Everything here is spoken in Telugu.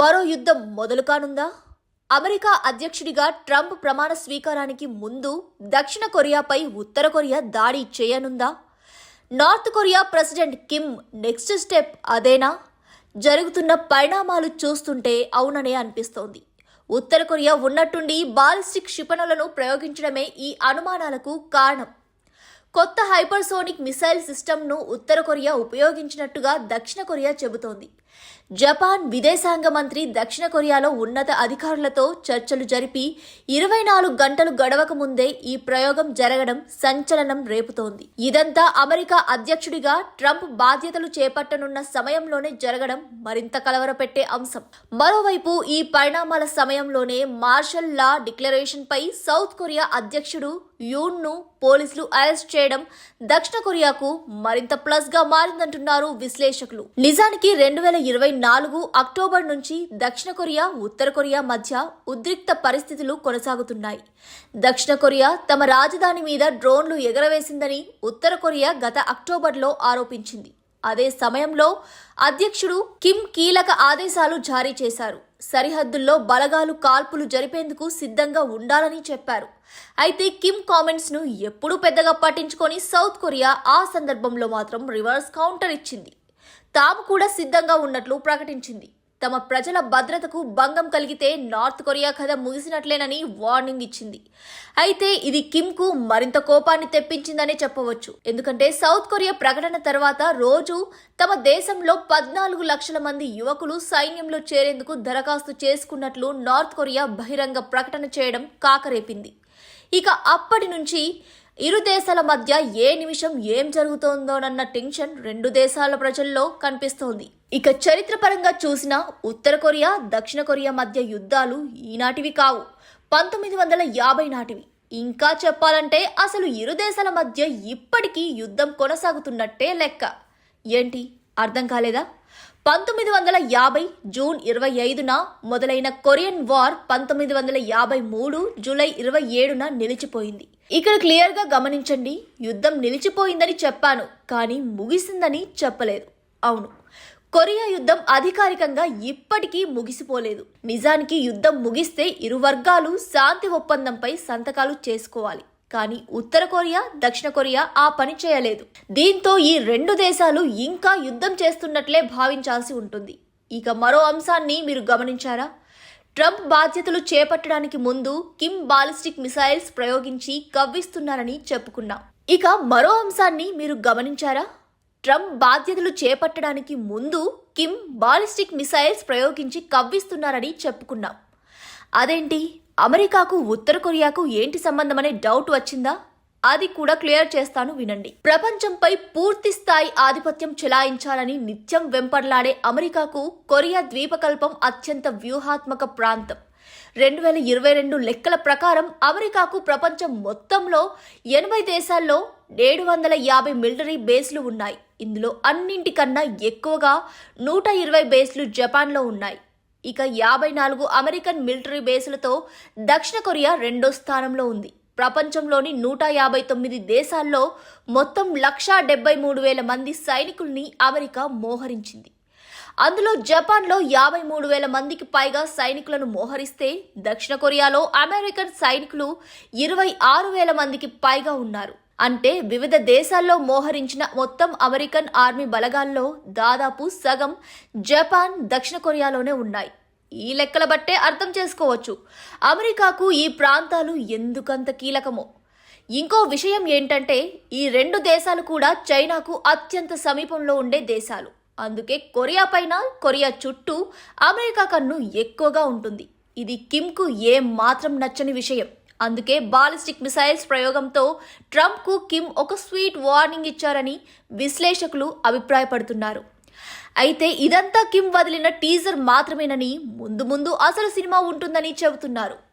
మరో యుద్ధం మొదలు కానుందా? అమెరికా అధ్యక్షుడిగా ట్రంప్ ప్రమాణ స్వీకారానికి ముందు దక్షిణ కొరియాపై ఉత్తర కొరియా దాడి చేయనుందా? North Korea president Kim next step అదేనా? జరుగుతున్న పరిణామాలు చూస్తుంటే అవుననే అనిపిస్తోంది. ఉత్తర కొరియా ఉన్నట్టుండి బాలిస్టిక్ క్షిపణులను ప్రయోగించడమే ఈ అనుమానాలకు కారణం. కొత్త హైపర్సోనిక్ మిసైల్ సిస్టమ్ను ఉత్తర కొరియా ఉపయోగించినట్టుగా దక్షిణ కొరియా చెబుతోంది. జపాన్ విదేశాంగ మంత్రి దక్షిణ కొరియాలో ఉన్నత అధికారులతో చర్చలు జరిపి 24 గంటలు గడవక ముందే ఈ ప్రయోగం జరగడం సంచలనం రేపుతోంది. ఇదంతా అమెరికా అధ్యక్షుడిగా ట్రంప్ బాధ్యతలు చేపట్టనున్న సమయంలోనే జరగడం మరింత కలవరపెట్టే అంశం. మరోవైపు ఈ పరిణామాల సమయంలోనే మార్షల్ లా డిక్లరేషన్ పై సౌత్ కొరియా అధ్యక్షుడు యూన్ ను పోలీసులు అరెస్ట్ చేయడం దక్షిణ కొరియాకు మరింత ప్లస్ గా మారిందంటున్నారు విశ్లేషకులు. నిజానికి 2024 అక్టోబర్ నుంచి దక్షిణ కొరియా ఉత్తర కొరియా మధ్య ఉద్రిక్త పరిస్థితులు కొనసాగుతున్నాయి. దక్షిణ కొరియా తమ రాజధాని మీద డ్రోన్లు ఎగరవేసిందని ఉత్తర కొరియా గత అక్టోబర్లో ఆరోపించింది. అదే సమయంలో అధ్యక్షుడు కిమ్ కీలక ఆదేశాలు జారీ చేశారు. సరిహద్దుల్లో బలగాలు కాల్పులు జరిపేందుకు సిద్ధంగా ఉండాలని చెప్పారు. అయితే కిమ్ కామెంట్స్ ను ఎప్పుడూ పెద్దగా పట్టించుకొని సౌత్ కొరియా ఆ సందర్భంలో మాత్రం రివర్స్ కౌంటర్ ఇచ్చింది. తాము కూడా సిద్ధంగా ఉన్నట్లు ప్రకటించింది. తమ ప్రజల భద్రతకు భంగం కలిగితే నార్త్ కొరియా కథ ముగిసినట్లేనని వార్నింగ్ ఇచ్చింది. అయితే ఇది కిమ్ కు మరింత కోపాన్ని తెప్పించిందనే చెప్పవచ్చు. ఎందుకంటే సౌత్ కొరియా ప్రకటన తర్వాత రోజు తమ దేశంలో 14 లక్షల మంది యువకులు సైన్యంలో చేరేందుకు దరఖాస్తు చేసుకున్నట్లు నార్త్ కొరియా బహిరంగ ప్రకటన చేయడం కాకరేపింది. ఇక అప్పటి నుంచి ఇరు దేశాల మధ్య ఏ నిమిషం ఏం జరుగుతోందోనన్న టెన్షన్ రెండు దేశాల ప్రజల్లో కనిపిస్తోంది. ఇక చరిత్రపరంగా చూసినా ఉత్తర కొరియా దక్షిణ కొరియా మధ్య యుద్ధాలు ఈనాటివి కావు, 1950 నాటివి. ఇంకా చెప్పాలంటే అసలు ఇరు దేశాల మధ్య ఇప్పటికీ యుద్ధం కొనసాగుతున్నట్టే లెక్క. ఏంటి అర్థం కాలేదా? 1950 జూన్ 25న మొదలైన కొరియన్ వార్ 1953 జూలై 27న నిలిచిపోయింది. ఇక్కడ క్లియర్ గా గమనించండి, యుద్ధం నిలిచిపోయిందని చెప్పాను కానీ ముగిసిందని చెప్పలేదు. అవును, కొరియా యుద్ధం అధికారికంగా ఇప్పటికీ ముగిసిపోలేదు. నిజానికి యుద్ధం ముగిస్తే ఇరు వర్గాలు శాంతి ఒప్పందంపై సంతకాలు చేసుకోవాలి. కానీ ఉత్తర కొరియా దక్షిణ కొరియా ఆ పని చేయలేదు. దీంతో ఈ రెండు దేశాలు ఇంకా యుద్ధం చేస్తున్నట్లే భావించాల్సి ఉంటుంది. ఇక మరో అంశాన్ని మీరు గమనించారా? ట్రంప్ బాధ్యతలు చేపట్టడానికి ముందు కిమ్ బాలిస్టిక్ మిసైల్స్ ప్రయోగించి కవ్విస్తున్నారని చెప్పుకున్నాం. ఇక మరో అంశాన్ని మీరు గమనించారా? ట్రంప్ బాధ్యతలు చేపట్టడానికి ముందు కిమ్ బాలిస్టిక్ మిసైల్స్ ప్రయోగించి కవ్విస్తున్నారని చెప్పుకున్నాం. అదేంటి, అమెరికాకు ఉత్తర కొరియాకు ఏంటి సంబంధం అనే డౌట్ వచ్చిందా? అది కూడా క్లియర్ చేస్తాను వినండి. ప్రపంచంపై పూర్తి స్థాయి ఆధిపత్యం చెలాయించాలని నిత్యం వెంపర్లాడే అమెరికాకు కొరియా ద్వీపకల్పం అత్యంత వ్యూహాత్మక ప్రాంతం. 2022 లెక్కల ప్రకారం అమెరికాకు ప్రపంచం మొత్తంలో 80 దేశాల్లో 750 మిలిటరీ బేస్లు ఉన్నాయి. ఇందులో అన్నింటికన్నా ఎక్కువగా 120 బేస్లు జపాన్లో ఉన్నాయి. ఇక 54 అమెరికన్ మిలిటరీ బేసులతో దక్షిణ కొరియా రెండో స్థానంలో ఉంది. ప్రపంచంలోని 159 దేశాల్లో మొత్తం 1,73,000 మంది సైనికుల్ని అమెరికా మోహరించింది. అందులో జపాన్లో 53,000 మందికి పైగా సైనికులను మోహరిస్తే దక్షిణ కొరియాలో అమెరికన్ సైనికులు 26,000 మందికి పైగా ఉన్నారు. అంటే వివిధ దేశాల్లో మోహరించిన మొత్తం అమెరికన్ ఆర్మీ బలగాల్లో దాదాపు సగం జపాన్ దక్షిణ కొరియాలోనే ఉన్నాయి. ఈ లెక్కల బట్టే అర్థం చేసుకోవచ్చు అమెరికాకు ఈ ప్రాంతాలు ఎందుకంత కీలకమో. ఇంకో విషయం ఏంటంటే ఈ రెండు దేశాలు కూడా చైనాకు అత్యంత సమీపంలో ఉండే దేశాలు. అందుకే కొరియా పైన కొరియా చుట్టూ అమెరికా కన్ను ఎక్కువగా ఉంటుంది. ఇది కిమ్కు ఏం మాత్రం నచ్చని విషయం. అందుకే బాలిస్టిక్ మిసైల్స్ ప్రయోగంతో ట్రంప్ కు కిమ్ ఒక స్వీట్ వార్నింగ్ ఇచ్చారని విశ్లేషకులు అభిప్రాయపడుతున్నారు. అయితే ఇదంతా కిమ్ వదిలిన టీజర్ మాత్రమేనని, ముందు ముందు అసలు సినిమా ఉంటుందని చెబుతున్నారు.